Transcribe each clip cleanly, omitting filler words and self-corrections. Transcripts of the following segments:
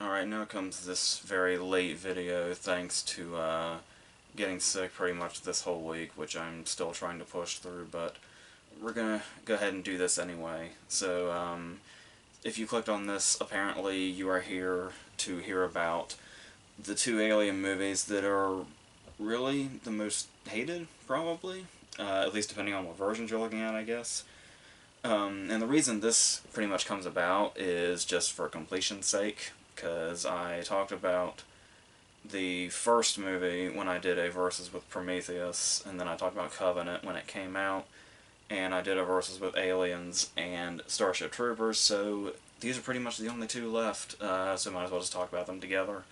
Alright, now comes this very late video thanks to getting sick pretty much this whole week, which I'm still trying to push through, but we're gonna go ahead and do this anyway. So, if you clicked on this, apparently you are here to hear about the two Alien movies that are really the most hated, probably. At least depending on what versions you're looking at, I guess. And the reason this pretty much comes about is just for completion's sake, because I talked about the first movie when I did a Versus with Prometheus, and then I talked about Covenant when it came out, and I did a Versus with Aliens and Starship Troopers, so these are pretty much the only two left, so might as well just talk about them together.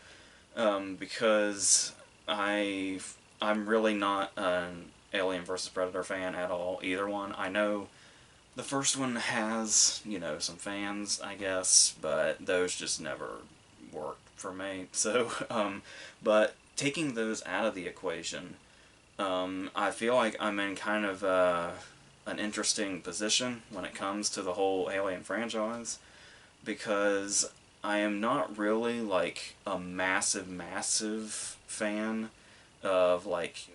Because I'm really not an Alien vs. Predator fan at all, either one. I know the first one has, some fans, I guess, but those just never worked for me. So, but taking those out of the equation, I feel like I'm in kind of an interesting position when it comes to the whole Alien franchise, because I am not really, like, a massive fan of, like,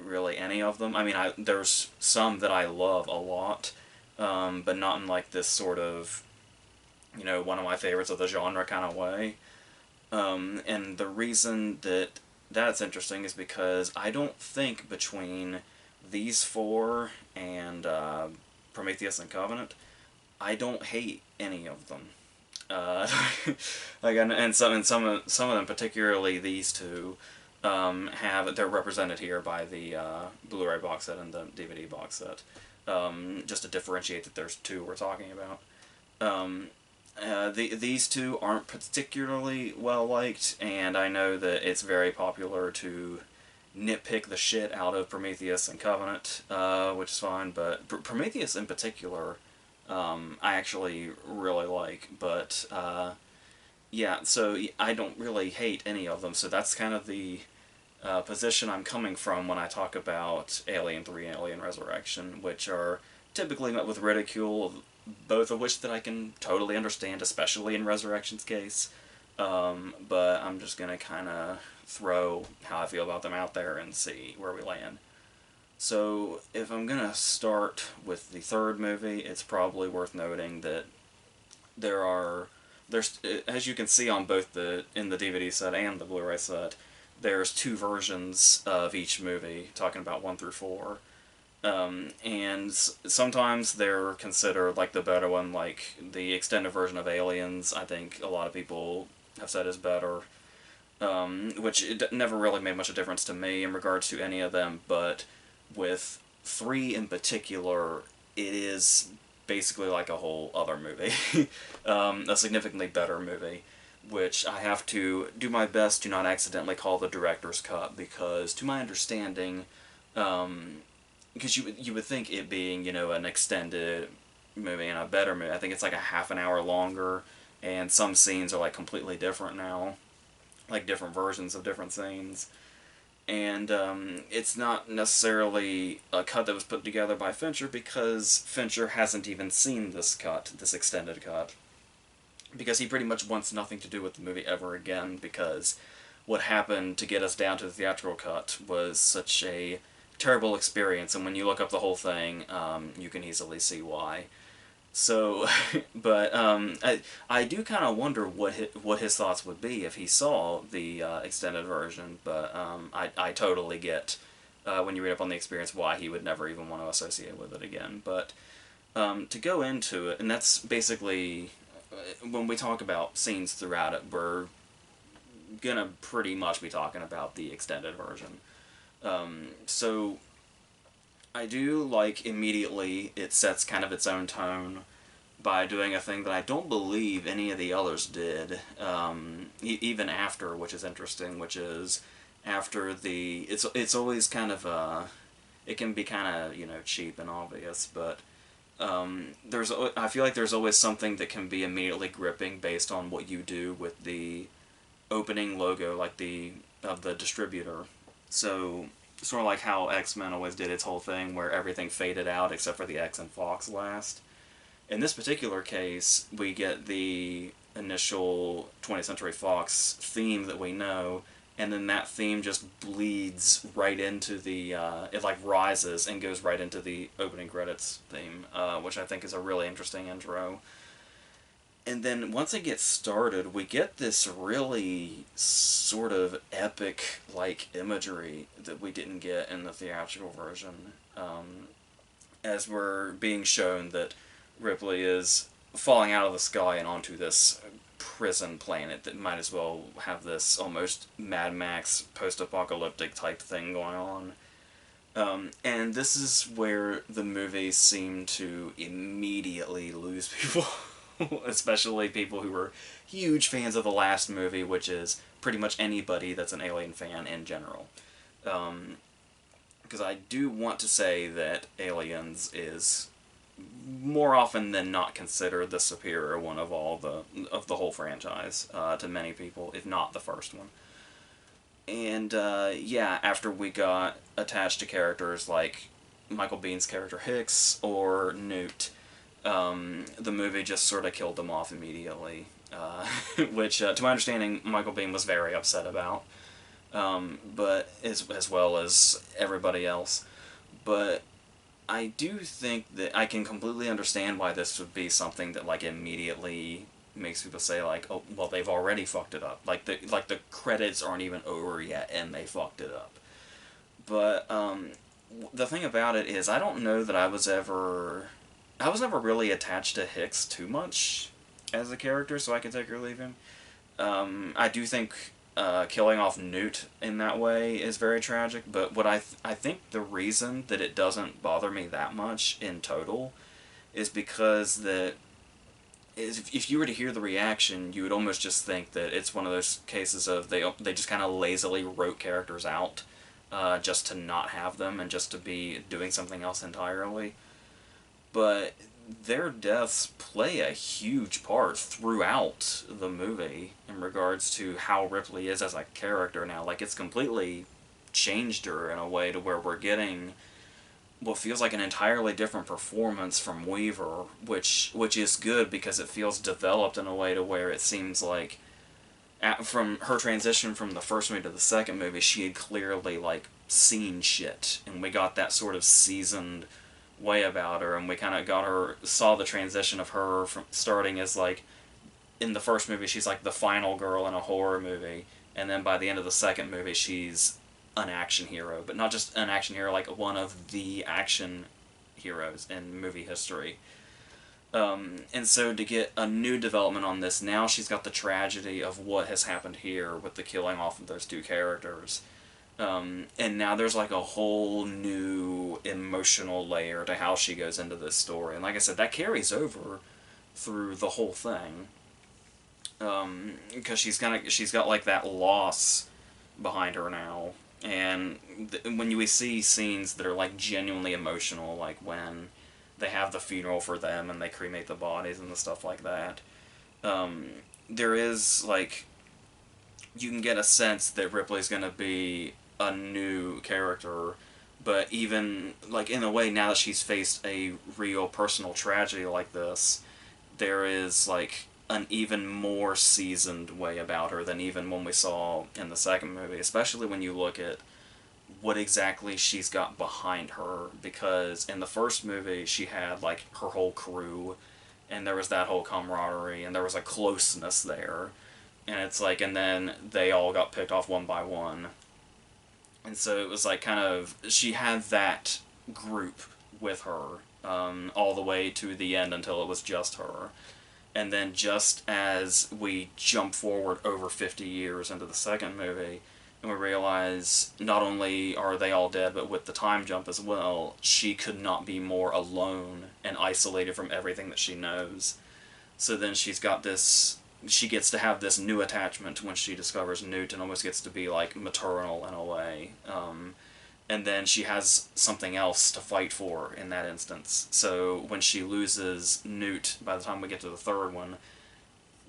really any of them. I mean, there's some that I love a lot, but not in, like, this sort of, one of my favorites of the genre kind of way. And the reason that that's interesting is because I don't think between these four and Prometheus and Covenant, I don't hate any of them. Like, and some of them, particularly these two, they're represented here by the Blu-ray box set and the DVD box set. Just to differentiate that there's two we're talking about. These two aren't particularly well liked, and I know that it's very popular to nitpick the shit out of Prometheus and Covenant, which is fine, but Prometheus in particular, I actually really like, but yeah, so I don't really hate any of them, so that's kind of the position I'm coming from when I talk about Alien 3 and Alien Resurrection, which are typically met with ridicule, both of which that I can totally understand, especially in Resurrection's case, but I'm just going to kind of throw how I feel about them out there and see where we land. So, if I'm going to start with the third movie, it's probably worth noting that there's, as you can see on both in the DVD set and the Blu-ray set, there's two versions of each movie, talking about 1 through 4. And sometimes they're considered, like, the better one, like the extended version of Aliens, I think a lot of people have said is better, which it never really made much of a difference to me in regards to any of them, but with 3 in particular, it is basically like a whole other movie, a significantly better movie, which I have to do my best to not accidentally call the director's cut, because to my understanding, because you would think it being, an extended movie and a better movie, I think it's like a half an hour longer, and some scenes are, like, completely different now, like different versions of different scenes, and it's not necessarily a cut that was put together by Fincher, because Fincher hasn't even seen this cut, this extended cut, because he pretty much wants nothing to do with the movie ever again, because what happened to get us down to the theatrical cut was such a terrible experience, and when you look up the whole thing, you can easily see why. So, but I do kind of wonder what his thoughts would be if he saw the extended version, but I totally get, when you read up on the experience, why he would never even want to associate with it again. But to go into it, and that's basically, when we talk about scenes throughout it, we're gonna pretty much be talking about the extended version. So, I do like immediately it sets kind of its own tone by doing a thing that I don't believe any of the others did, even after, which is interesting, which is after it's always kind of, it can be kind of, cheap and obvious, but I feel like there's always something that can be immediately gripping based on what you do with the opening logo, like of the distributor. So, sort of like how X-Men always did its whole thing, where everything faded out except for the X and Fox last. In this particular case, we get the initial 20th Century Fox theme that we know, and then that theme just bleeds right into the, it like rises and goes right into the opening credits theme, which I think is a really interesting intro. And then once it gets started, we get this really sort of epic like imagery that we didn't get in the theatrical version. As we're being shown that Ripley is falling out of the sky and onto this prison planet that might as well have this almost Mad Max post-apocalyptic type thing going on. And this is where the movie seemed to immediately lose people. Especially people who were huge fans of the last movie, which is pretty much anybody that's an Alien fan in general. Because I do want to say that Aliens is more often than not considered the superior one of the whole franchise to many people, if not the first one. And yeah, after we got attached to characters like Michael Bihn's character Hicks or Newt, the movie just sort of killed them off immediately, which, to my understanding, Michael Biehn was very upset about, but as well as everybody else. But I do think that I can completely understand why this would be something that like immediately makes people say like, oh, well, they've already fucked it up. Like the credits aren't even over yet, and they fucked it up. But the thing about it is, I don't know that I was never really attached to Hicks too much as a character, so I could take or leave him. I do think killing off Newt in that way is very tragic, but what I think the reason that it doesn't bother me that much in total is because if you were to hear the reaction, you would almost just think that it's one of those cases of they just kind of lazily wrote characters out just to not have them and just to be doing something else entirely. But their deaths play a huge part throughout the movie in regards to how Ripley is as a character now. Like, it's completely changed her in a way to where we're getting what feels like an entirely different performance from Weaver, which is good because it feels developed in a way to where it seems like from her transition from the first movie to the second movie, she had clearly like seen shit, and we got that sort of seasoned way about her, and we kind of saw the transition of her from starting as like, in the first movie she's like the final girl in a horror movie, and then by the end of the second movie she's an action hero, but not just an action hero, like one of the action heroes in movie history. And so to get a new development on this, now she's got the tragedy of what has happened here with the killing off of those two characters. And now there's like a whole new emotional layer to how she goes into this story. And like I said, that carries over through the whole thing. Because she's got like that loss behind her now. And when we see scenes that are like genuinely emotional, like when they have the funeral for them and they cremate the bodies and the stuff like that, there is like, you can get a sense that Ripley's going to be a new character, but even like in a way, now that she's faced a real personal tragedy like this, there is like an even more seasoned way about her than even when we saw in the second movie, especially when you look at what exactly she's got behind her, because in the first movie she had like her whole crew, and there was that whole camaraderie, and there was a closeness there, and it's like, and then they all got picked off one by one, and so it was like kind of, she had that group with her all the way to the end until it was just her. And then just as we jump forward over 50 years into the second movie, and we realize not only are they all dead, but with the time jump as well, she could not be more alone and isolated from everything that she knows. So then she gets to have this new attachment when she discovers Newt, and almost gets to be like maternal in a way. And then she has something else to fight for in that instance. So when she loses Newt, by the time we get to the third one,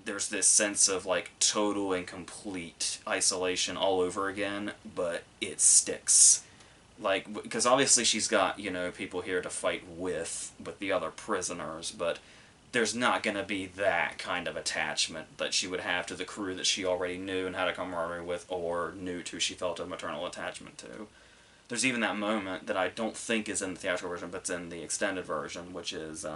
there's this sense of like total and complete isolation all over again, but it sticks. Like, because obviously she's got, people here to fight with the other prisoners, but there's not going to be that kind of attachment that she would have to the crew that she already knew and had a camaraderie with, or knew to she felt a maternal attachment to. There's even that moment that I don't think is in the theatrical version, but it's in the extended version, which is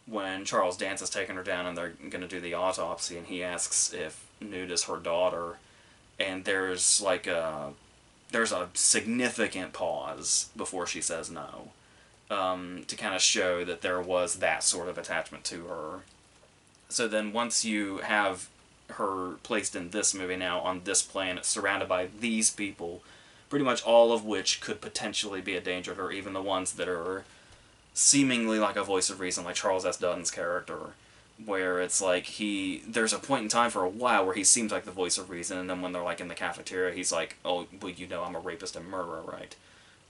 when Charles Dance has taken her down and they're going to do the autopsy, and he asks if Newt is her daughter, and there's a significant pause before she says no, to kind of show that there was that sort of attachment to her. So then once you have her placed in this movie now on this planet, surrounded by these people, pretty much all of which could potentially be a danger to her, even the ones that are seemingly like a voice of reason, like Charles S. Dutton's character, where it's like there's a point in time for a while where he seems like the voice of reason, and then when they're like in the cafeteria, he's like, oh, well, you know I'm a rapist and murderer, right?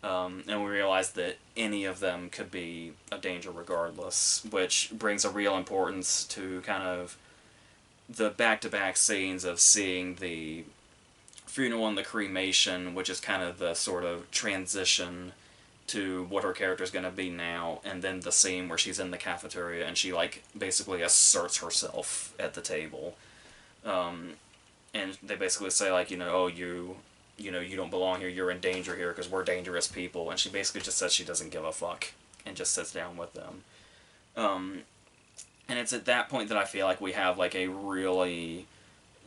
And we realize that any of them could be a danger regardless, which brings a real importance to kind of the back-to-back scenes of seeing the funeral and the cremation, which is kind of the sort of transition to what her character is going to be now, and then the scene where she's in the cafeteria and she like basically asserts herself at the table, and they basically say like, oh, you don't belong here, you're in danger here because we're dangerous people, and she basically just says she doesn't give a fuck and just sits down with them. And it's at that point that I feel like we have like a really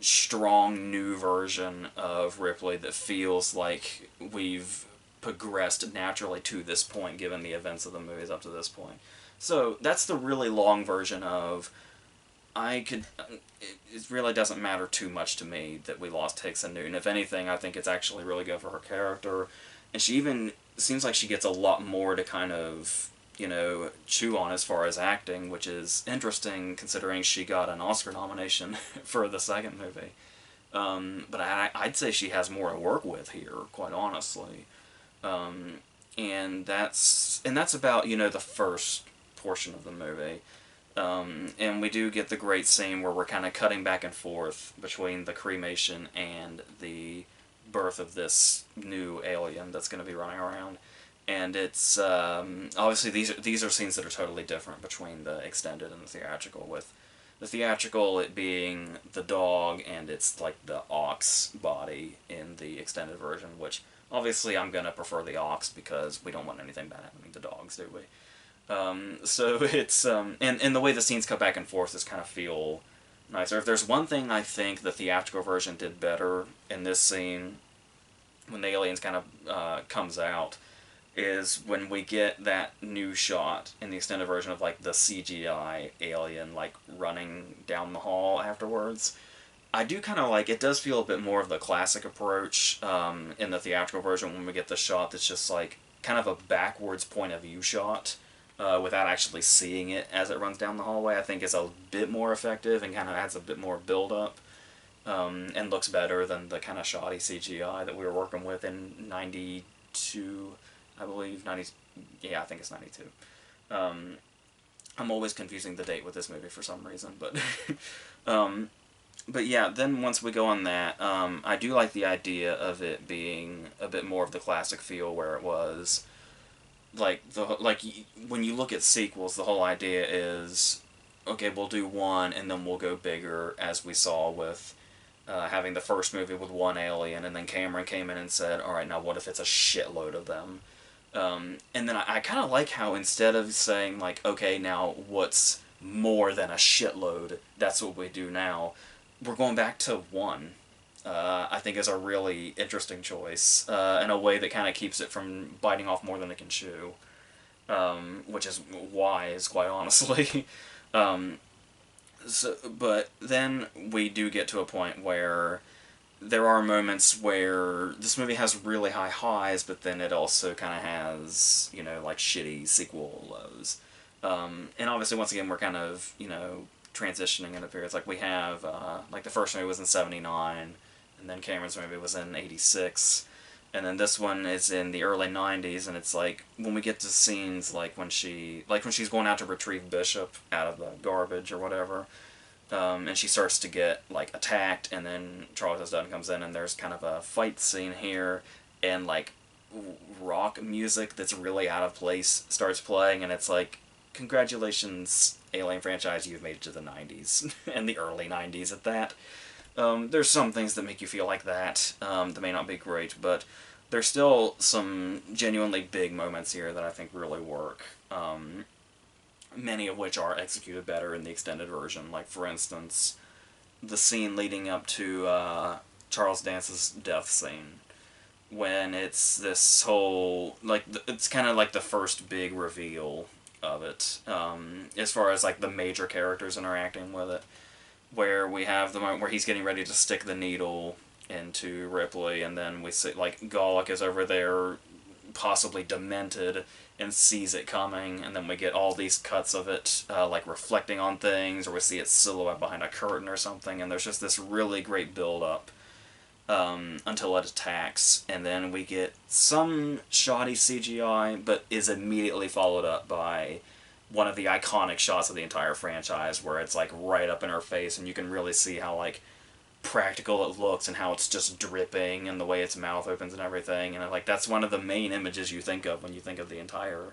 strong new version of Ripley that feels like we've progressed naturally to this point given the events of the movies up to this point. So that's the really long version of it really doesn't matter too much to me that we lost Hicks and Newton. If anything, I think it's actually really good for her character, and she even seems like she gets a lot more to kind of chew on as far as acting, which is interesting considering she got an Oscar nomination for the second movie. But I'd say she has more to work with here, quite honestly. And that's about the first portion of the movie. And we do get the great scene where we're kind of cutting back and forth between the cremation and the birth of this new alien that's going to be running around. And it's obviously these are scenes that are totally different between the extended and the theatrical, with the theatrical it being the dog and it's like the ox body in the extended version, which obviously I'm going to prefer the ox because we don't want anything bad happening to dogs, do we? So it's and the way the scenes cut back and forth just kind of feel nicer. If there's one thing I think the theatrical version did better in this scene, when the aliens kind of comes out, is when we get that new shot in the extended version of like the CGI alien like running down the hall afterwards. I do kind of like, it does feel a bit more of the classic approach in the theatrical version when we get the shot that's just like kind of a backwards point of view shot without actually seeing it as it runs down the hallway. I think is a bit more effective and kind of adds a bit more build up and looks better than the kind of shoddy CGI that we were working with in 92, I believe. Yeah, I think it's 92. I'm always confusing the date with this movie for some reason, but but yeah, then once we go on that, I do like the idea of it being a bit more of the classic feel, where it was like when you look at sequels, the whole idea is, okay, we'll do one and then we'll go bigger, as we saw with having the first movie with one alien, and then Cameron came in and said, all right, now what if it's a shitload of them? And then I kind of like how instead of saying like, okay, now what's more than a shitload, that's what we do now, we're going back to one. I think is a really interesting choice, in a way that kind of keeps it from biting off more than it can chew, which is wise, quite honestly. But then we do get to a point where there are moments where this movie has really high highs, but then it also kind of has, like shitty sequel lows. And obviously, once again, we're kind of, transitioning in a period. It's like we have, like the first movie was in 79, and then Cameron's movie was in 86, and then this one is in the early 90s, and it's like, when we get to scenes like when she's going out to retrieve Bishop out of the garbage or whatever, and she starts to get, like, attacked, and then Charles S. Dutton comes in, and there's kind of a fight scene here, and, like, rock music that's really out of place starts playing, and it's like, congratulations, Alien franchise, you've made it to the 90s, and the early 90s at that. There's some things that make you feel like that, that may not be great, but there's still some genuinely big moments here that I think really work. Many of which are executed better in the extended version. Like, for instance, the scene leading up to Charles Dance's death scene, when it's this whole, like, it's kind of like the first big reveal of it, as far as, like, the major characters interacting with it, where we have the moment where he's getting ready to stick the needle into Ripley, and then we see, like, Gallic is over there, possibly demented, and sees it coming, and then we get all these cuts of it, like, reflecting on things, or we see its silhouette behind a curtain or something, and there's just this really great build-up until it attacks, and then we get some shoddy CGI, but is immediately followed up by one of the iconic shots of the entire franchise, where it's, like, right up in her face, and you can really see how, like, practical it looks and how it's just dripping and the way its mouth opens and everything, and, like, that's one of the main images you think of when you think of the entire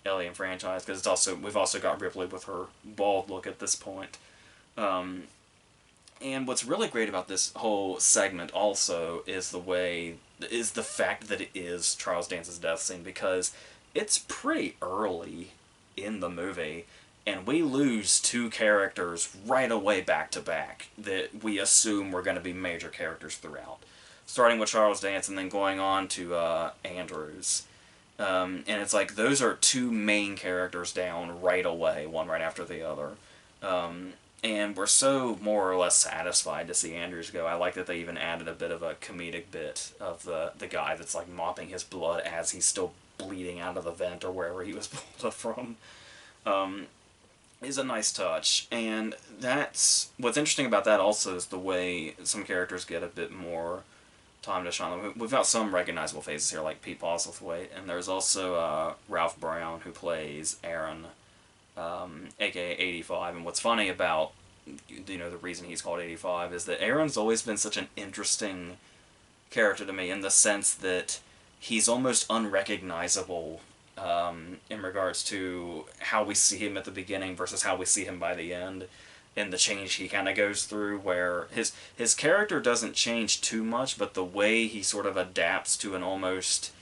Alien franchise, because it's also, we've also got Ripley with her bald look at this point. And what's really great about this whole segment also is the fact that it is Charles Dance's death scene, because it's pretty early in the movie, and we lose two characters right away back to back that we assume were going to be major characters throughout. Starting with Charles Dance and then going on to Andrews. And it's like, those are two main characters down right away, one right after the other. And we're so more or less satisfied to see Andrews go. I like that they even added a bit of a comedic bit of the guy that's, like, mopping his blood as he's still bleeding out of the vent or wherever he was pulled up from. Is a nice touch, and that's what's interesting about that also, is the way some characters get a bit more time to shine. We've got some recognizable faces here, like Pete Postlethwaite, and there's also Ralph Brown, who plays Aaron, aka 85. And what's funny about, you know, the reason he's called 85 is that Aaron's always been such an interesting character to me, in the sense that he's almost unrecognizable in regards to how we see him at the beginning versus how we see him by the end, and the change he kind of goes through, where his character doesn't change too much, but the way he sort of adapts to an almost,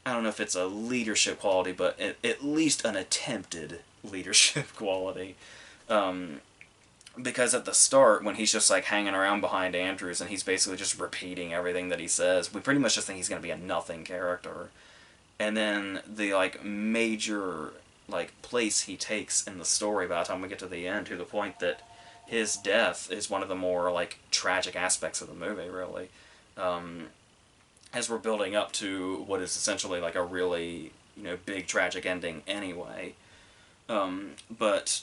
I don't know if it's a leadership quality, but at least an attempted leadership quality. Because at the start, when he's just, like, hanging around behind Andrews and he's basically just repeating everything that he says, we pretty much just think he's going to be a nothing character. And then the, like, major, like, place he takes in the story by the time we get to the end, to the point that his death is one of the more, like, tragic aspects of the movie, really. As we're building up to what is essentially, like, a really, you know, big tragic ending anyway. But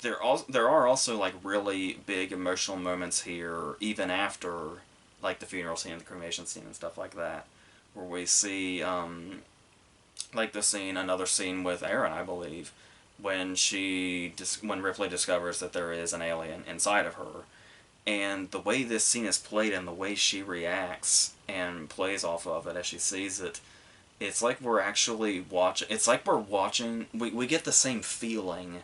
there are also, like, really big emotional moments here, even after, like, the funeral scene, the cremation scene, and stuff like that, where we see, like, another scene with Aaron, I believe, when when Ripley discovers that there is an alien inside of her, and the way this scene is played and the way she reacts and plays off of it as she sees it, it's like we're actually watching, we get the same feeling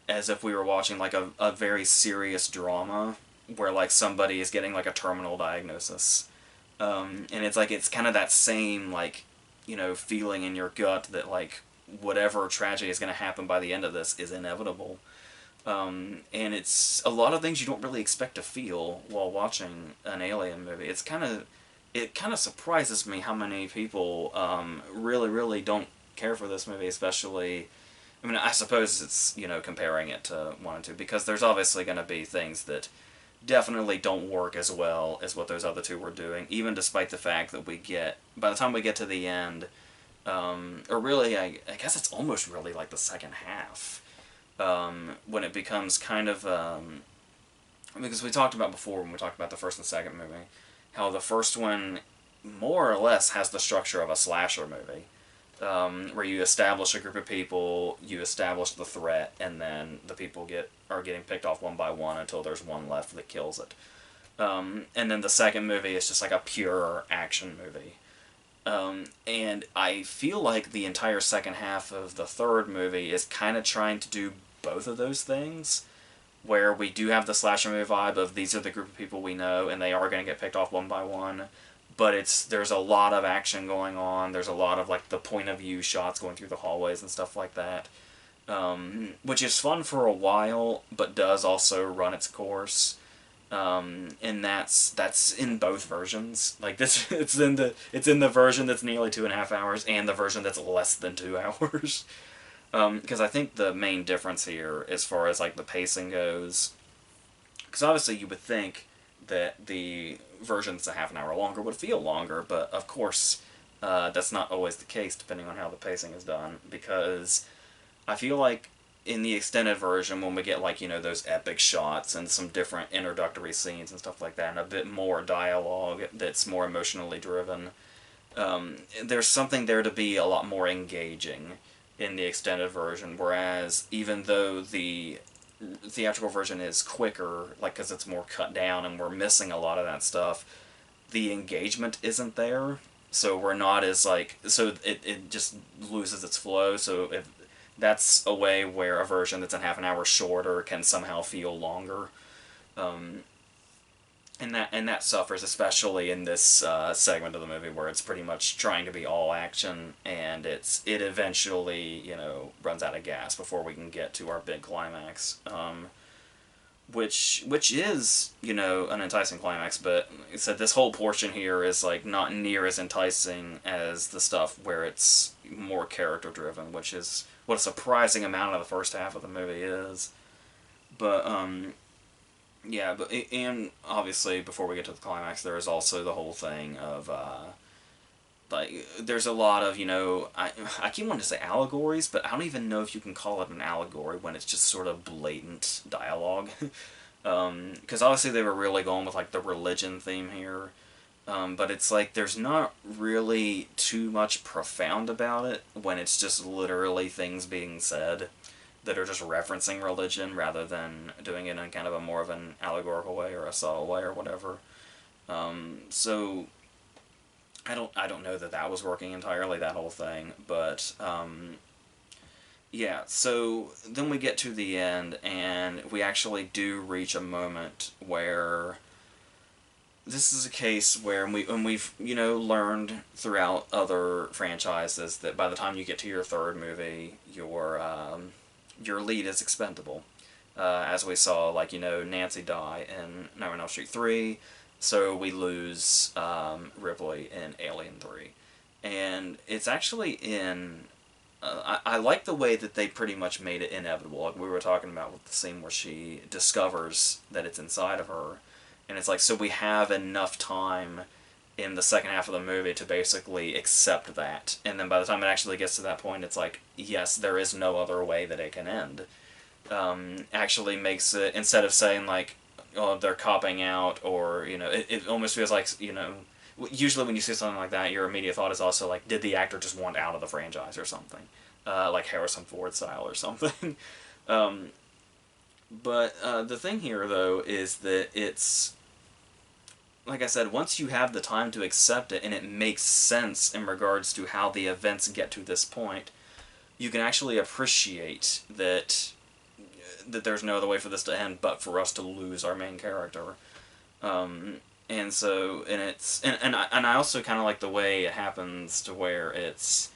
as if we were watching, like, a very serious drama, where, like, somebody is getting, like, a terminal diagnosis. And it's like, it's kind of that same, like, you know, feeling in your gut that, like, whatever tragedy is going to happen by the end of this is inevitable. And it's a lot of things you don't really expect to feel while watching an Alien movie. It kind of surprises me how many people really, really don't care for this movie, especially, I mean, I suppose it's, you know, comparing it to 1 and 2, because there's obviously going to be things that definitely don't work as well as what those other two were doing, even despite the fact that by the time we get to the end, or really, I guess it's almost really like the second half, when it becomes kind of, because we talked about before, when we talked about the first and second movie, how the first one more or less has the structure of a slasher movie, where you establish a group of people, you establish the threat, and then the people are getting picked off one by one until there's one left that kills it. And then the second movie is just like a pure action movie. And I feel like the entire second half of the third movie is kind of trying to do both of those things, where we do have the slasher movie vibe of these are the group of people we know, and they are going to get picked off one by one. But there's a lot of action going on. There's a lot of like the point of view shots going through the hallways and stuff like that, which is fun for a while, but does also run its course. And that's in both versions. Like this, it's in the version that's nearly 2.5 hours, and the version that's less than 2 hours. Because I think the main difference here, as far as like the pacing goes, because obviously you would think that the version that's a half an hour longer would feel longer, but of course that's not always the case depending on how the pacing is done. Because I feel like in the extended version, when we get like those epic shots and some different introductory scenes and stuff like that, and a bit more dialogue that's more emotionally driven, there's something there to be a lot more engaging in the extended version. Whereas even though the theatrical version is quicker, like because it's more cut down and we're missing a lot of that stuff, the engagement isn't there. So we're not as like it just loses its flow. So if that's a way where a version that's a half an hour shorter can somehow feel longer. Um, and that suffers especially in this segment of the movie where it's pretty much trying to be all action, and it eventually runs out of gas before we can get to our big climax, which is an enticing climax. But like I said, this whole portion here is like not near as enticing as the stuff where it's more character driven, which is what a surprising amount of the first half of the movie is. But yeah, and obviously before we get to the climax, there is also the whole thing of like there's a lot of I keep wanting to say allegories, but I don't even know if you can call it an allegory when it's just sort of blatant dialogue. Because obviously they were really going with like the religion theme here, but it's like there's not really too much profound about it when it's just literally things being said that are just referencing religion rather than doing it in kind of a more of an allegorical way or a subtle way or whatever. So I don't know that was working entirely, that whole thing, but yeah. So then we get to the end, and we actually do reach a moment where this is a case where we've learned throughout other franchises that by the time you get to your third movie, your lead is expendable. As we saw, like, Nancy die in Nightmare on Elm Street 3, so we lose Ripley in Alien 3. And it's actually in... I like the way that they pretty much made it inevitable. Like we were talking about with the scene where she discovers that it's inside of her. And it's like, so we have enough time in the second half of the movie to basically accept that. And then by the time it actually gets to that point, it's like, yes, there is no other way that it can end. Actually makes it, instead of saying like, oh, they're copping out, or, it almost feels like, usually when you see something like that, your immediate thought is also like, did the actor just want out of the franchise or something? Like Harrison Ford style or something. But the thing here, though, is that it's, like I said, once you have the time to accept it and it makes sense in regards to how the events get to this point, you can actually appreciate that there's no other way for this to end but for us to lose our main character. And so, and I also kind of like the way it happens to where it's,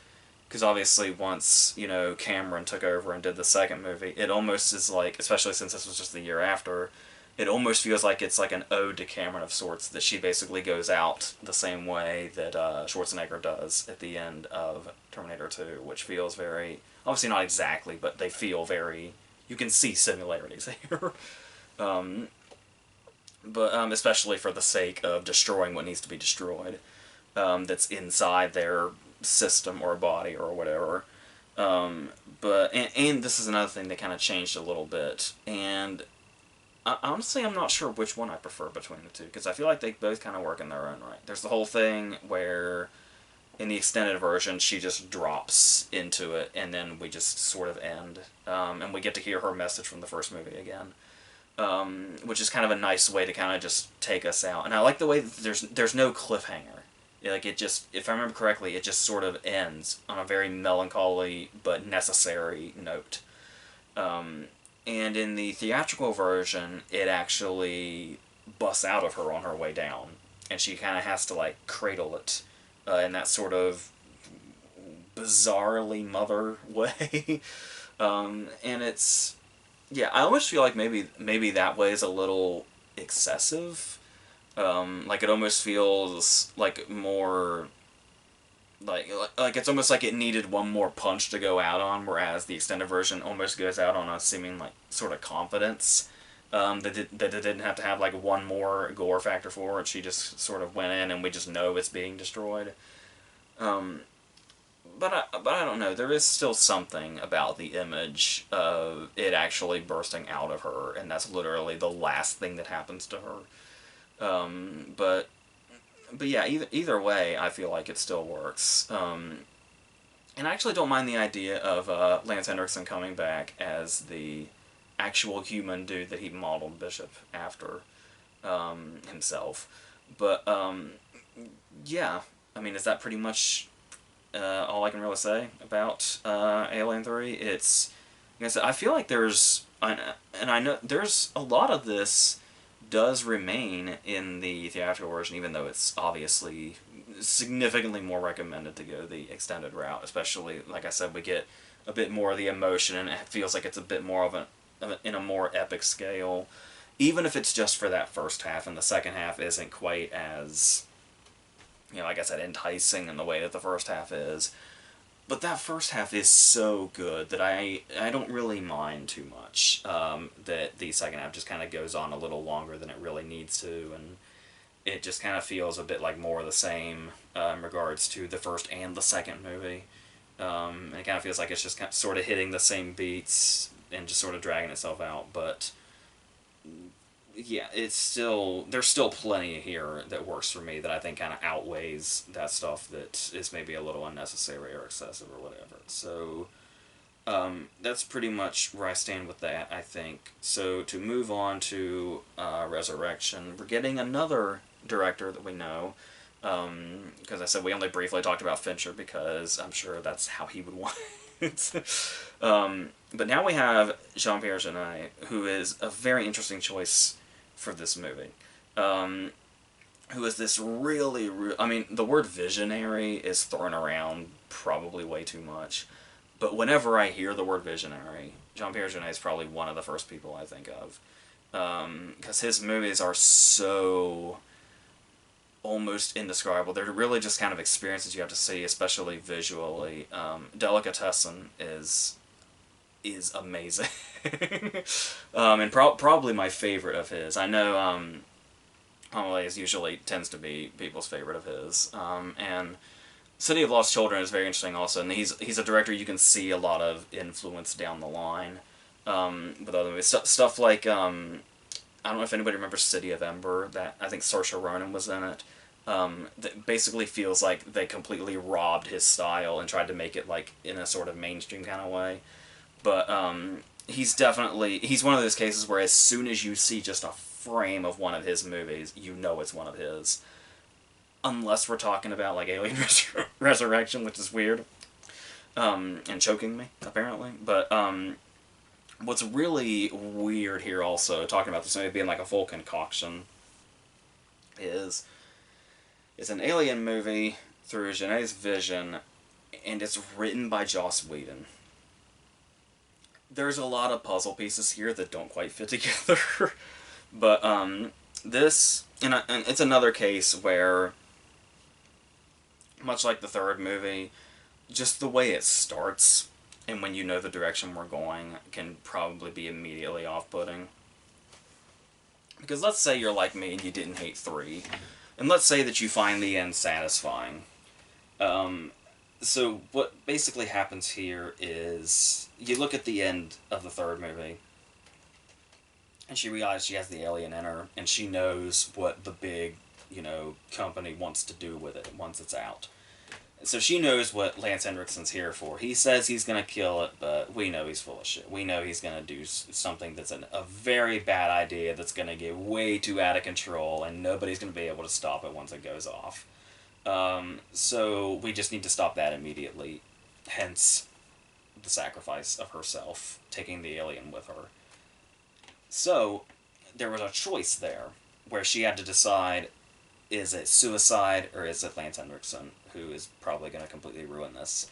because obviously once, Cameron took over and did the second movie, it almost is like, especially since this was just the year after, it almost feels like it's like an ode to Cameron of sorts, that she basically goes out the same way that Schwarzenegger does at the end of Terminator 2, which feels very, obviously not exactly, but they feel very, you can see similarities here. But especially for the sake of destroying what needs to be destroyed, that's inside their system or body or whatever. And this is another thing that kind of changed a little bit, and honestly, I'm not sure which one I prefer between the two, because I feel like they both kind of work in their own right. There's the whole thing where, in the extended version, she just drops into it, and then we just sort of end, and we get to hear her message from the first movie again, which is kind of a nice way to kind of just take us out. And I like the way that there's no cliffhanger Like, it just, if I remember correctly, it just sort of ends on a very melancholy but necessary note. And in the theatrical version, it actually busts out of her on her way down, and she kind of has to like cradle it in that sort of bizarrely mother way. And it's, yeah, I almost feel like maybe that way is a little excessive. Like, it almost feels like more like it's almost like it needed one more punch to go out on, whereas the extended version almost goes out on a seeming like sort of confidence. That it didn't have to have like one more gore factor for it. She just sort of went in, and we just know it's being destroyed. Um, but I don't know. There is still something about the image of it actually bursting out of her, and that's literally the last thing that happens to her. But yeah, either way, I feel like it still works. And I actually don't mind the idea of Lance Henriksen coming back as the actual human dude that he modeled Bishop after himself. But yeah, I mean, is that pretty much all I can really say about Alien 3? It's, like I said, I feel like and I know there's a lot of this does remain in the theatrical version, even though it's obviously significantly more recommended to go the extended route. Especially, like I said, we get a bit more of the emotion, and it feels like it's a bit more of in a more epic scale. Even if it's just for that first half, and the second half isn't quite as, like I said, enticing in the way that the first half is. But that first half is so good that I don't really mind too much that the second half just kind of goes on a little longer than it really needs to, and it just kind of feels a bit like more of the same in regards to the first and the second movie. And it kind of feels like it's just kind of sort of hitting the same beats and just sort of dragging itself out, but yeah, there's still plenty here that works for me that I think kind of outweighs that stuff that is maybe a little unnecessary or excessive or whatever. So that's pretty much where I stand with that, I think. So to move on to Resurrection, we're getting another director that we know. Because I said we only briefly talked about Fincher because I'm sure that's how he would want it. But now we have Jean-Pierre Jeunet, who is a very interesting choice for this movie. Who is this I mean, the word visionary is thrown around probably way too much. But whenever I hear the word visionary, Jean-Pierre Jeunet is probably one of the first people I think of. Because his movies are so almost indescribable. They're really just kind of experiences you have to see, especially visually. Delicatessen is amazing. And probably my favorite of his. I know Homilies usually tends to be people's favorite of his. And City of Lost Children is very interesting also, and he's a director you can see a lot of influence down the line with other movies. Stuff like, I don't know if anybody remembers City of Ember, that I think Saoirse Ronan was in it. That basically feels like they completely robbed his style and tried to make it like in a sort of mainstream kind of way. But he's one of those cases where as soon as you see just a frame of one of his movies, you know it's one of his. Unless we're talking about like Alien Resurrection, which is weird. And choking me, apparently. But what's really weird here also, talking about this movie being like a full concoction, is it's an alien movie through Genet's vision, and it's written by Joss Whedon. There's a lot of puzzle pieces here that don't quite fit together. But this, and it's another case where, much like the third movie, just the way it starts and when you know the direction we're going can probably be immediately off-putting. Because let's say you're like me and you didn't hate 3, and let's say that you find the end satisfying. So what basically happens here is you look at the end of the third movie, and she realizes she has the alien in her, and she knows what the big, company wants to do with it once it's out. So she knows what Lance Henriksen's here for. He says he's going to kill it, but we know he's full of shit. We know he's going to do something that's a very bad idea that's going to get way too out of control, and nobody's going to be able to stop it once it goes off. So we just need to stop that immediately. Hence the sacrifice of herself, taking the alien with her. So there was a choice there where she had to decide, is it suicide or is it Lance Henriksen, who is probably going to completely ruin this.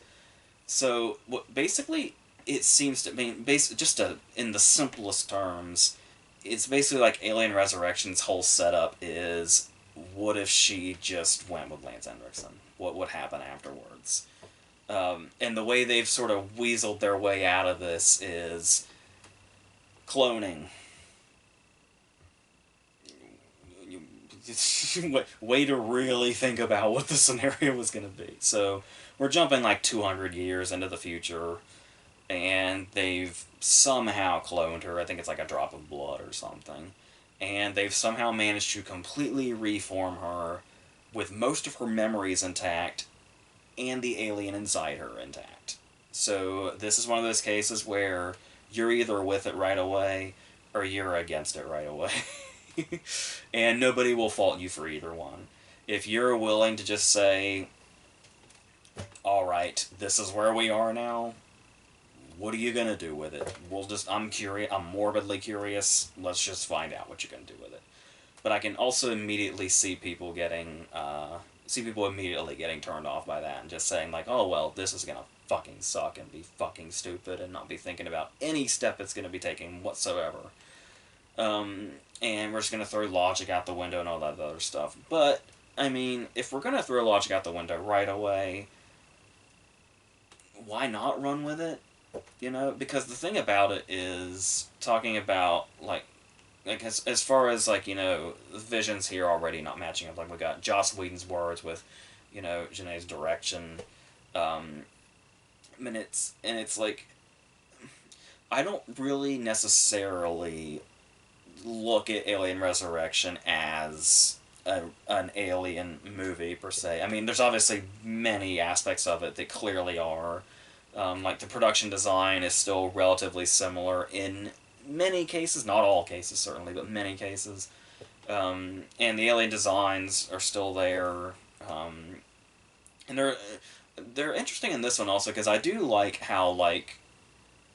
So basically it seems to mean, in the simplest terms, it's basically like Alien Resurrection's whole setup is, what if she just went with Lance Henriksen? What would happen afterwards? And the way they've sort of weaseled their way out of this is cloning. Way to really think about what the scenario was going to be. So we're jumping like 200 years into the future, and they've somehow cloned her. I think it's like a drop of blood or something. And they've somehow managed to completely reform her with most of her memories intact and the alien inside her intact. So this is one of those cases where you're either with it right away or you're against it right away. And nobody will fault you for either one. If you're willing to just say, alright, this is where we are now, what are you gonna do with it? I'm curious, I'm morbidly curious, let's just find out what you're gonna do with it. But I can also immediately see people immediately getting turned off by that and just saying like, oh well, this is gonna fucking suck and be fucking stupid and not be thinking about any step it's gonna be taking whatsoever. And we're just gonna throw logic out the window and all that other stuff. But, I mean, if we're gonna throw logic out the window right away, why not run with it? You know? Because the thing about it is, talking about, like as far as, like, you know, the visions here already not matching up, like, we got Joss Whedon's words with, you know, Janae's direction, it's like, I don't really necessarily look at Alien Resurrection as an alien movie per se. I mean, there's obviously many aspects of it that clearly are. Like the production design is still relatively similar in many cases, not all cases certainly, but many cases. And the alien designs are still there. And they're interesting in this one also because I do like how like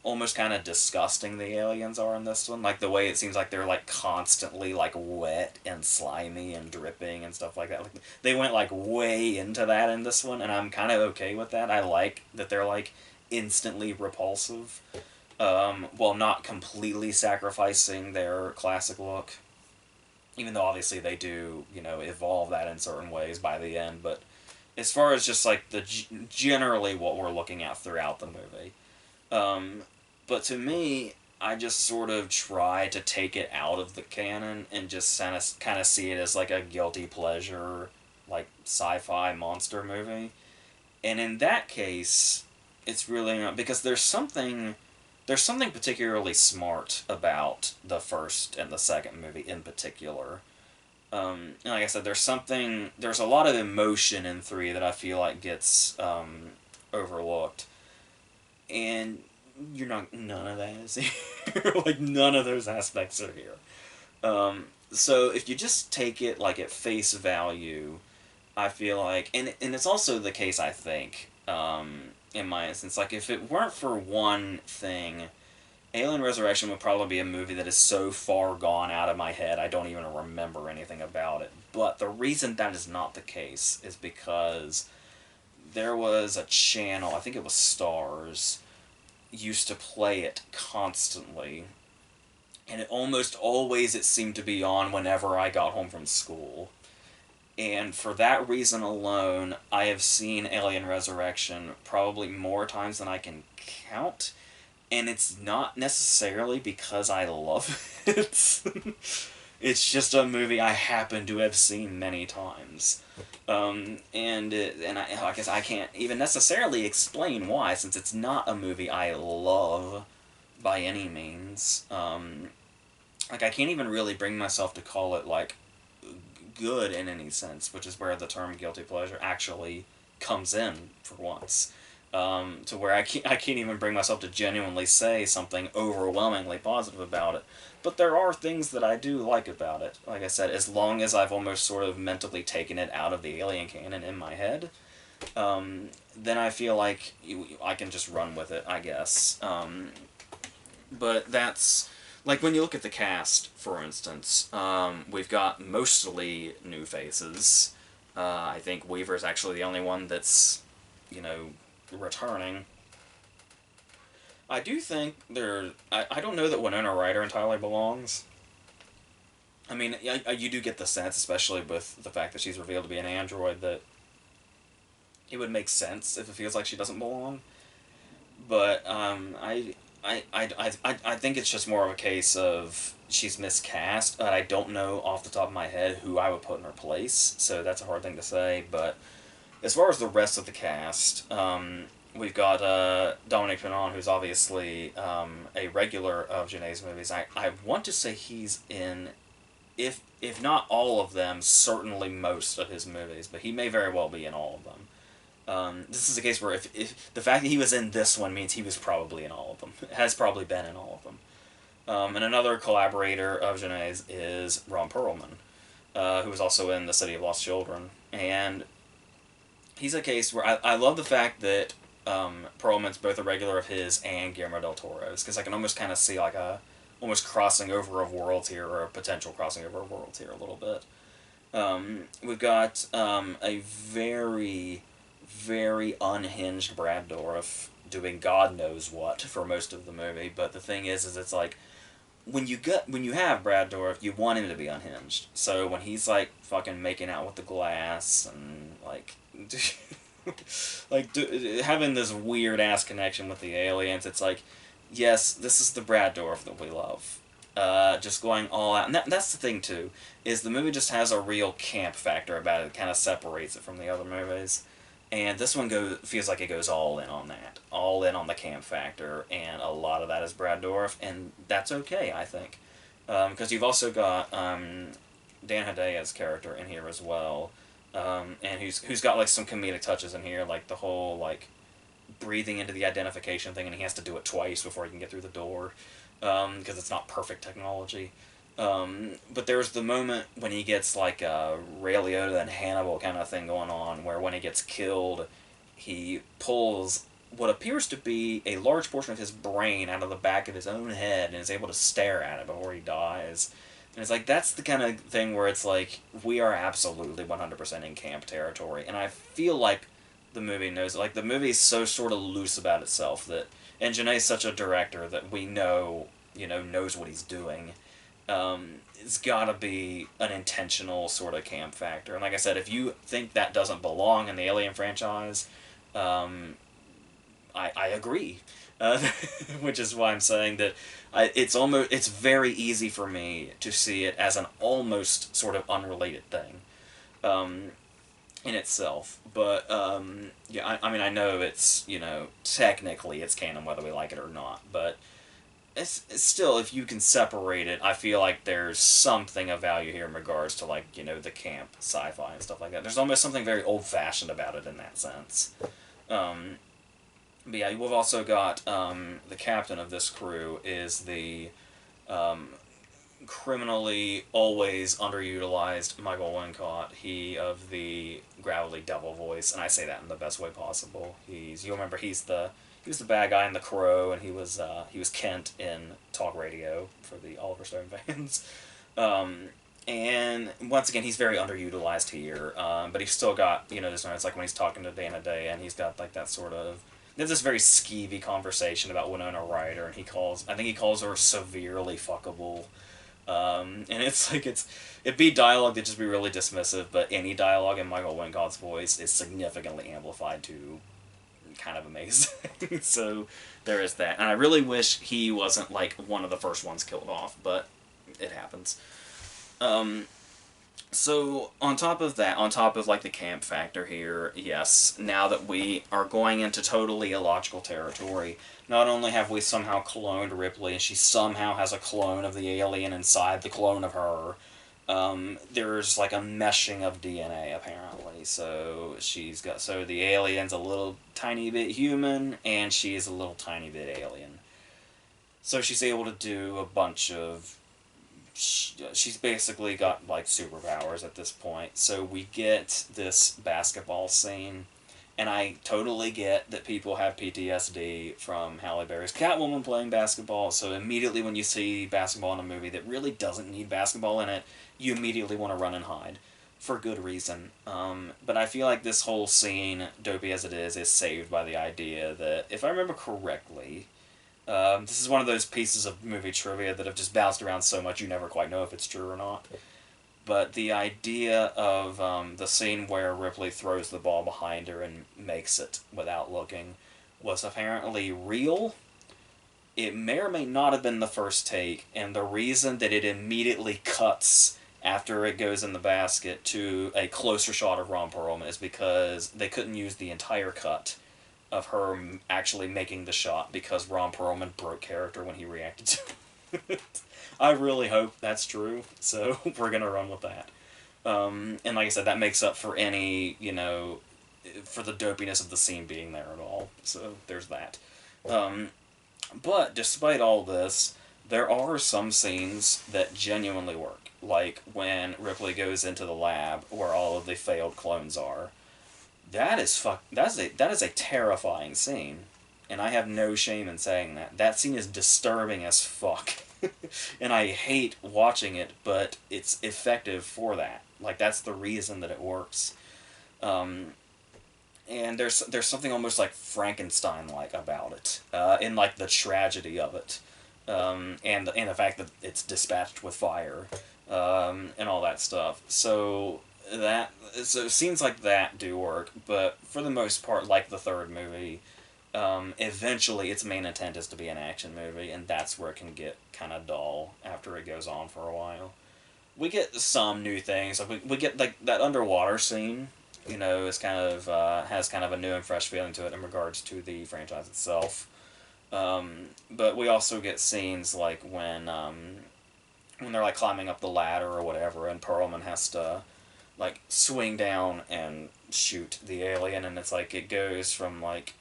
almost kind of disgusting the aliens are in this one. Like, the way it seems like they're, like, constantly, like, wet and slimy and dripping and stuff like that. Like, they went, like, way into that in this one, and I'm kind of okay with that. I like that they're, like, instantly repulsive, while not completely sacrificing their classic look. Even though, obviously, they do, you know, evolve that in certain ways by the end, but as far as just, like, generally what we're looking at throughout the movie, but to me, I just sort of try to take it out of the canon and just kind of see it as like a guilty pleasure, like sci-fi monster movie. And in that case, it's really not, because there's something particularly smart about the first and the second movie in particular. And like I said, there's a lot of emotion in 3 that I feel like gets overlooked. And none of that is here. Like, none of those aspects are here. So if you just take it, like, at face value, I feel like, and it's also the case, I think, in my instance, like, if it weren't for one thing, Alien Resurrection would probably be a movie that is so far gone out of my head, I don't even remember anything about it. But the reason that is not the case is because there was a channel, I think it was Stars, used to play it constantly, and it seemed to be on whenever I got home from school. And for that reason alone, I have seen Alien Resurrection probably more times than I can count, and it's not necessarily because I love it. It's just a movie I happen to have seen many times. I guess I can't even necessarily explain why, since it's not a movie I love by any means. Like, I can't even really bring myself to call it, like, good in any sense, which is where the term guilty pleasure actually comes in, for once. to where I can't even bring myself to genuinely say something overwhelmingly positive about it. But there are things that I do like about it. Like I said, as long as I've almost sort of mentally taken it out of the Alien canon in my head, then I feel like I can just run with it, I guess. But that's like when you look at the cast, for instance, we've got mostly new faces. I think Weaver's actually the only one that's, you know, returning. I do think there. I don't know that Winona Ryder entirely belongs. I mean, you do get the sense, especially with the fact that she's revealed to be an android, that it would make sense if it feels like she doesn't belong. But I think it's just more of a case of she's miscast. But I don't know off the top of my head who I would put in her place, so that's a hard thing to say. But as far as the rest of the cast, we've got Dominic Pinon, who's obviously a regular of Janae's movies. I want to say he's in, if not all of them, certainly most of his movies, but he may very well be in all of them. This is a case where if the fact that he was in this one means he was probably in all of them, has probably been in all of them. And another collaborator of Janae's is Ron Pearlman, who was also in The City of Lost Children. And he's a case where I love the fact that Perlman's both a regular of his and Guillermo del Toro's, because I can almost kind of see like a almost crossing over of worlds here, or a potential crossing over of worlds here a little bit. We've got a very, very unhinged Brad Dourif doing God knows what for most of the movie, but the thing is it's like when you have Brad Dourif, you want him to be unhinged. So when he's like fucking making out with the glass and like having this weird ass connection with the aliens, it's like, yes, this is the Brad Dourif that we love. Just going all out, and that's the thing too, is the movie just has a real camp factor about it. It kind of separates it from the other movies, and this one feels like it goes all in on that, all in on the camp factor, and a lot of that is Brad Dourif, and that's okay, I think, because you've also got Dan Hedaya's character in here as well, and who's got like some comedic touches in here, like the whole like breathing into the identification thing, and he has to do it twice before he can get through the door, because it's not perfect technology. But there's the moment when he gets like a Ray Liotta and Hannibal kind of thing going on, where when he gets killed, he pulls what appears to be a large portion of his brain out of the back of his own head and is able to stare at it before he dies. And it's like, that's the kind of thing where it's like, we are absolutely 100% in camp territory. And I feel like the movie knows it. Like, the movie's so sort of loose about itself that, and Janae's such a director that we know, knows what he's doing. It's gotta be an intentional sort of camp factor. And like I said, if you think that doesn't belong in the Alien franchise, I agree. Which is why I'm saying that it's very easy for me to see it as an almost sort of unrelated thing in itself. But yeah, I mean, I know it's, technically it's canon whether we like it or not, but it's still, if you can separate it, I feel like there's something of value here in regards to, like, the camp sci-fi and stuff like that. There's almost something very old-fashioned about it in that sense. But yeah, we've also got the captain of this crew is the criminally always underutilized Michael Wincott. He of the gravelly devil voice, and I say that in the best way possible. You'll remember he was the bad guy in The Crow, and he was Kent in Talk Radio for the Oliver Stone fans. And once again, he's very underutilized here, but he's still got, this one, it's like when he's talking to Dana Day, and he's got like that sort of, there's this very skeevy conversation about Winona Ryder, and I think he calls her severely fuckable. And it's like, it'd be dialogue that'd just be really dismissive, but any dialogue in Michael Wincott's voice is significantly amplified to kind of amazing. So there is that. And I really wish he wasn't like one of the first ones killed off, but it happens. So on top of that, on top of like the camp factor here, yes, now that we are going into totally illogical territory, not only have we somehow cloned Ripley and she somehow has a clone of the alien inside the clone of her, There's like a meshing of DNA apparently. So the alien's a little tiny bit human, and she's a little tiny bit alien. So she's able to do a bunch of. She's basically got like superpowers at this point. So we get this basketball scene, and I totally get that people have PTSD from Halle Berry's Catwoman playing basketball. So immediately when you see basketball in a movie that really doesn't need basketball in it, you immediately want to run and hide, for good reason. But I feel like this whole scene, dopey as it is saved by the idea that, if I remember correctly, this is one of those pieces of movie trivia that have just bounced around so much you never quite know if it's true or not. But the idea of the scene where Ripley throws the ball behind her and makes it without looking was apparently real. It may or may not have been the first take, and the reason that it immediately cuts after it goes in the basket to a closer shot of Ron Perlman is because they couldn't use the entire cut of her actually making the shot because Ron Perlman broke character when he reacted to it. I really hope that's true, so we're gonna run with that. And like I said, that makes up for any, for the dopiness of the scene being there at all. So there's that. But despite all this, there are some scenes that genuinely work. Like when Ripley goes into the lab where all of the failed clones are. That is that is a terrifying scene, and I have no shame in saying that. That scene is disturbing as fuck, and I hate watching it, but it's effective for that. Like that's the reason that it works. Um, and there's something almost like Frankenstein like about it, in like the tragedy of it, and the fact that it's dispatched with fire, and all that stuff. So scenes like that do work, but for the most part, like the third movie, eventually its main intent is to be an action movie, and that's where it can get kind of dull after it goes on for a while. We get some new things. Like we get like that underwater scene. Is kind of has kind of a new and fresh feeling to it in regards to the franchise itself. But we also get scenes like when they're like climbing up the ladder or whatever, and Perlman has to like swing down and shoot the alien, and it's like it goes from like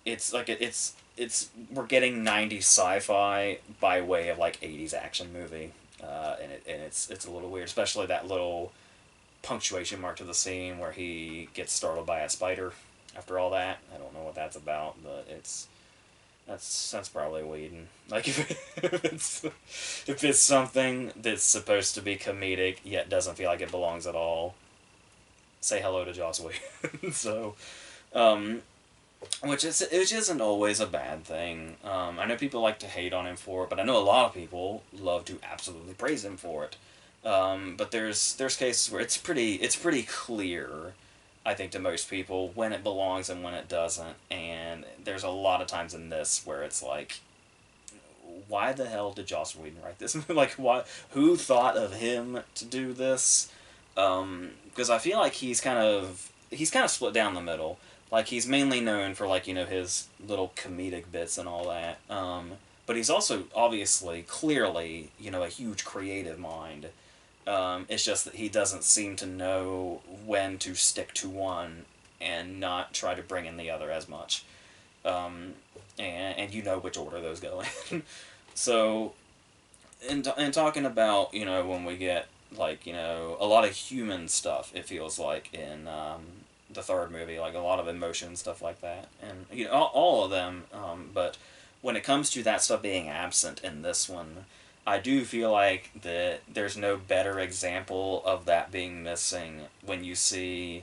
it's we're getting 90s sci-fi by way of like 80s action movie, and it's a little weird, especially that little punctuation mark to the scene where he gets startled by a spider. After all that, I don't know what that's about, but that's probably Whedon. Like if it's something that's supposed to be comedic yet doesn't feel like it belongs at all, say hello to Joss Whedon. So, um, which isn't always a bad thing. I know people like to hate on him for it, but I know a lot of people love to absolutely praise him for it. But there's cases where it's pretty clear, I think, to most people when it belongs and when it doesn't, and there's a lot of times in this where it's like, why the hell did Joss Whedon write this? Like, why? Who thought of him to do this? Because I feel like he's kind of split down the middle. Like he's mainly known for like his little comedic bits and all that. But he's also obviously clearly a huge creative mind. It's just that he doesn't seem to know when to stick to one and not try to bring in the other as much. And you know which order those go in. So, in talking about, when we get, like, a lot of human stuff, it feels like, in the third movie, like, a lot of emotion, stuff like that. And, all of them, but when it comes to that stuff being absent in this one, I do feel like that there's no better example of that being missing when you see,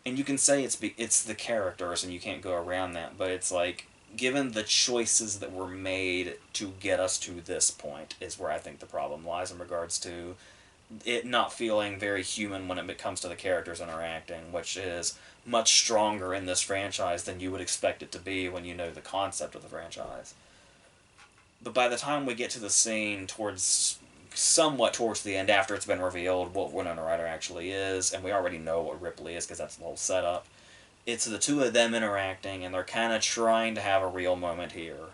and you can say it's the characters and you can't go around that, but it's like, given the choices that were made to get us to this point is where I think the problem lies in regards to it not feeling very human when it comes to the characters interacting, which is much stronger in this franchise than you would expect it to be when you know the concept of the franchise. But by the time we get to the scene somewhat towards the end, after it's been revealed what Winona Ryder actually is, and we already know what Ripley is because that's the whole setup, it's the two of them interacting, and they're kind of trying to have a real moment here.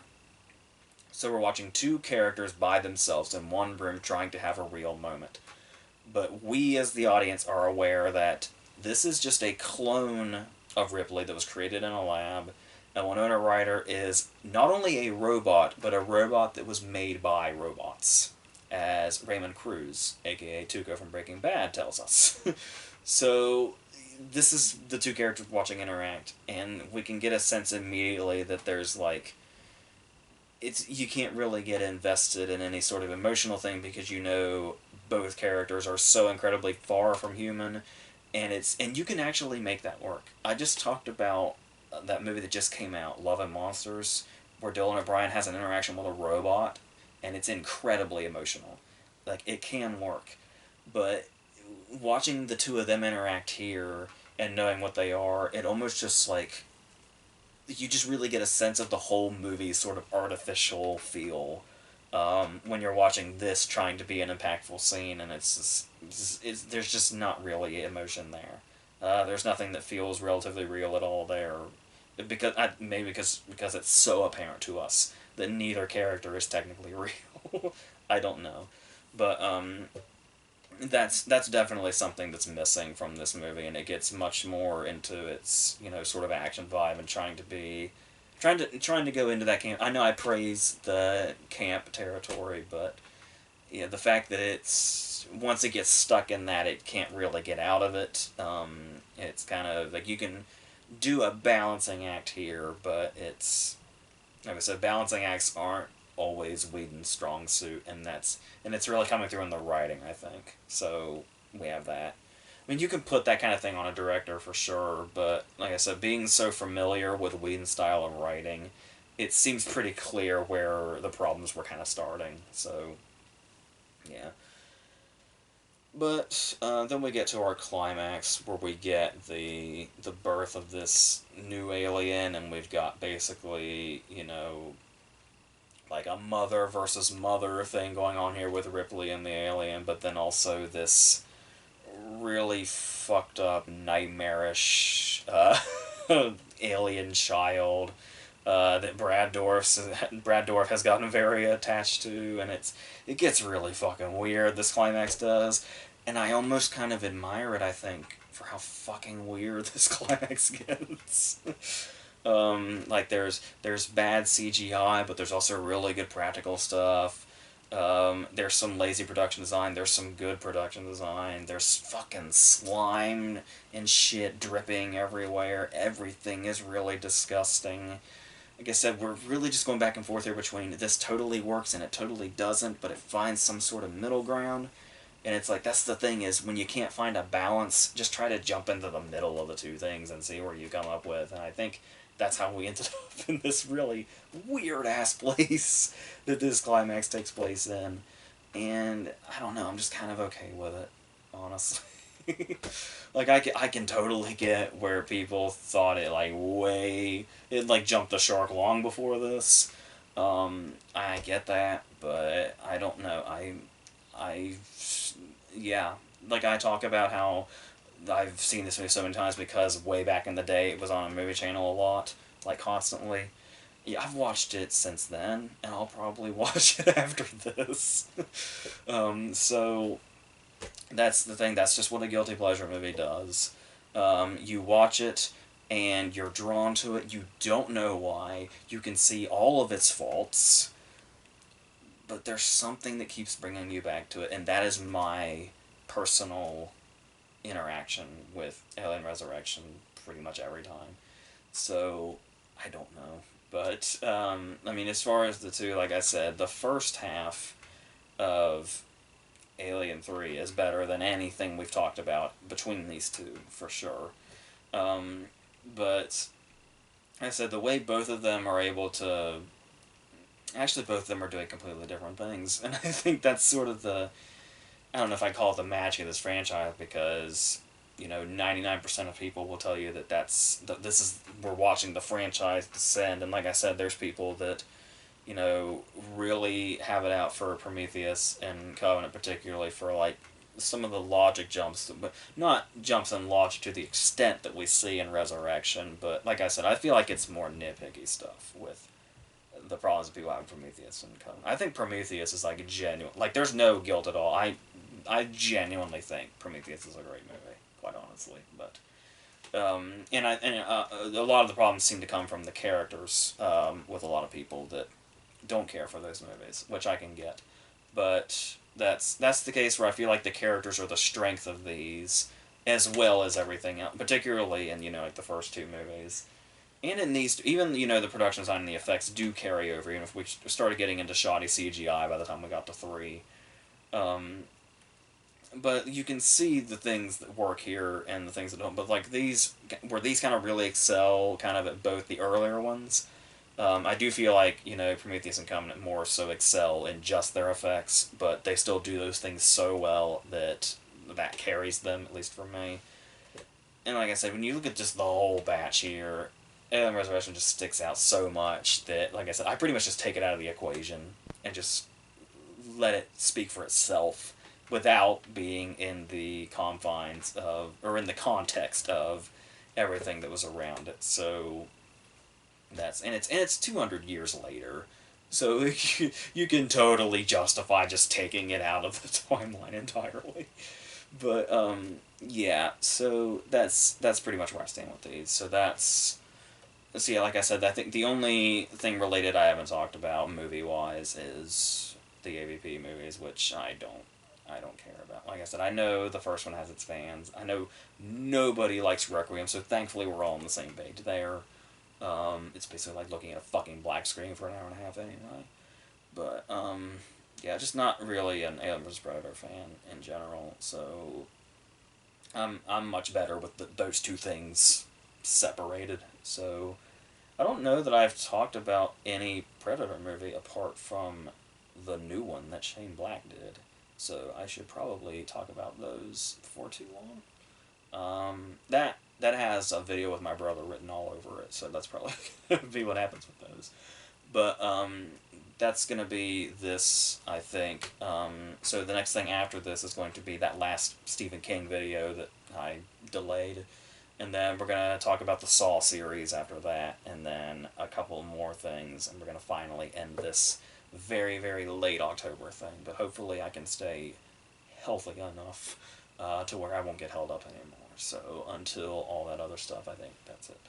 So we're watching two characters by themselves in one room trying to have a real moment. but we as the audience are aware that this is just a clone of Ripley that was created in a lab. And Winona Ryder is not only a robot, but a robot that was made by robots, as Raymond Cruz, aka Tuco from Breaking Bad, tells us. So this is the two characters watching interact, and we can get a sense immediately that there's like you can't really get invested in any sort of emotional thing because you know both characters are so incredibly far from human, and you can actually make that work. I just talked about that movie that just came out, Love and Monsters, where Dylan O'Brien has an interaction with a robot, and it's incredibly emotional. Like it can work, but watching the two of them interact here and knowing what they are, it almost just like you just really get a sense of the whole movie's sort of artificial feel when you're watching this trying to be an impactful scene, and there's just not really emotion there. There's nothing that feels relatively real at all there, because it's so apparent to us that neither character is technically real. I don't know, but that's definitely something that's missing from this movie, and it gets much more into its sort of action vibe and trying to go into that camp. I know I praise the camp territory, but yeah, the fact that it's once it gets stuck in that, it can't really get out of it. It's kind of like you can do a balancing act here, but it's like I said, balancing acts aren't always Whedon's strong suit, and it's really coming through in the writing, I think. So we have that. I mean, you can put that kind of thing on a director for sure, but like I said, being so familiar with Whedon's style of writing, it seems pretty clear where the problems were kind of starting. So, yeah. But then we get to our climax where we get the birth of this new alien, and we've got basically like a mother versus mother thing going on here with Ripley and the alien, but then also this really fucked up, nightmarish alien child that Brad Dorff has gotten very attached to, and it gets really fucking weird. This climax does, and I almost kind of admire it. I think for how fucking weird this climax gets. Like there's bad CGI, but there's also really good practical stuff. There's some lazy production design. There's some good production design. There's fucking slime and shit dripping everywhere. Everything is really disgusting. Like I said, we're really just going back and forth here between this totally works and it totally doesn't, but it finds some sort of middle ground. And it's like, that's the thing is, when you can't find a balance, just try to jump into the middle of the two things and see where you come up with. And I think that's how we ended up in this really weird-ass place that this climax takes place in. And I don't know, I'm just kind of okay with it, honestly. Like, I can totally get where people thought it like jumped the shark long before this. I get that, but I don't know. I, yeah, like I talk about how I've seen this movie so many times because way back in the day it was on a movie channel a lot, like constantly. Yeah, I've watched it since then, and I'll probably watch it after this. So that's the thing. That's just what a guilty pleasure movie does. You watch it, and you're drawn to it. You don't know why. You can see all of its faults, but there's something that keeps bringing you back to it, and that is my personal interaction with Alien Resurrection pretty much every time. So, I don't know. But, I mean, as far as the two, like I said, the first half of Alien 3 is better than anything we've talked about between these two, for sure. But, like I said, the way both of them are able to... Actually, both of them are doing completely different things, and I think that's sort of the... I don't know if I call it the magic of this franchise, because 99% of people will tell you that we're watching the franchise descend, and like I said, there's people that really have it out for Prometheus and Covenant, particularly for like some of the logic jumps, but not jumps in logic to the extent that we see in Resurrection. But like I said, I feel like it's more nitpicky stuff with the problems that people have in Prometheus and Covenant. I think Prometheus is like a genuine, like there's no guilt at all. I genuinely think Prometheus is a great movie, quite honestly. But a lot of the problems seem to come from the characters with a lot of people that don't care for those movies, which I can get. But that's the case where I feel like the characters are the strength of these, as well as everything else, particularly in like the first two movies. And in these, even the production design and the effects do carry over. Even if we started getting into shoddy CGI by the time we got to three, um, but you can see the things that work here and the things that don't. But like where these kind of really excel, kind of at both the earlier ones. I do feel like Prometheus and Covenant more so excel in just their effects, but they still do those things so well that carries them, at least for me. And like I said, when you look at just the whole batch here, Alien Resurrection just sticks out so much that, like I said, I pretty much just take it out of the equation and just let it speak for itself without being in the confines of, or in the context of, everything that was around it. So it's 200 years later, so you can totally justify just taking it out of the timeline entirely. But yeah, so that's pretty much where I stand with these. So yeah, like I said, I think the only thing related I haven't talked about movie wise is the AVP movies, which I don't care about. Like I said, I know the first one has its fans. I know nobody likes Requiem, so thankfully we're all on the same page there. It's basically like looking at a fucking black screen for an hour and a half anyway. But yeah, just not really an Alien vs Predator fan in general. So I'm much better with those two things separated. So I don't know that I've talked about any Predator movie apart from the new one that Shane Black did. So I should probably talk about those before too long. That has a video with my brother written all over it, so that's probably gonna be what happens with those. But that's gonna be this, I think. So the next thing after this is going to be that last Stephen King video that I delayed, and then we're gonna talk about the Saw series after that, and then a couple more things, and we're gonna finally end this very, very late October thing. But hopefully I can stay healthy enough to where I won't get held up anymore. So until all that other stuff, I think that's it.